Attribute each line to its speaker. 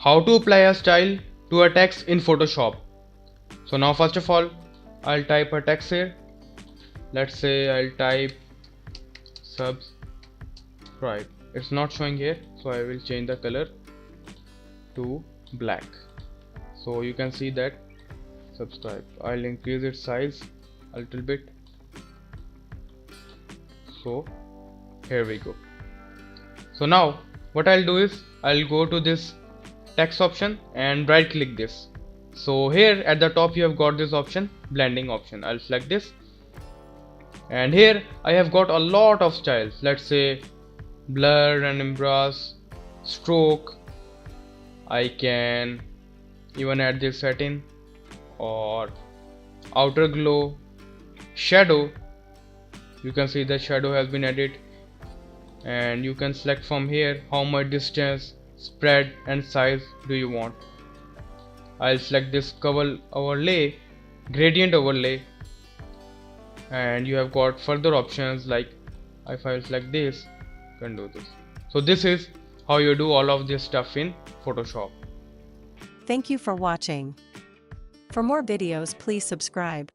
Speaker 1: how to apply a style to a text in Photoshop. So now first of all, I'll type a text here. Let's say I'll type subscribe. It's not showing here, so I will change the color to black. So you can see that subscribe. I'll increase its size a little bit. So here we go. So now what I'll do is I'll go to this text option and right click this. So here at the top you have got this option, blending option. I'll select this, and here I have got a lot of styles. Let's say blur and embrace, stroke. I can even add this setting, or outer glow, shadow. You can see the shadow has been added, and you can select from here how much distance, spread and size do you want. I'll select this curve overlay, gradient overlay, and you have got further options like if I select this, you can do this. So this is how you do all of this stuff in Photoshop.
Speaker 2: Thank you for watching. For more videos, please subscribe.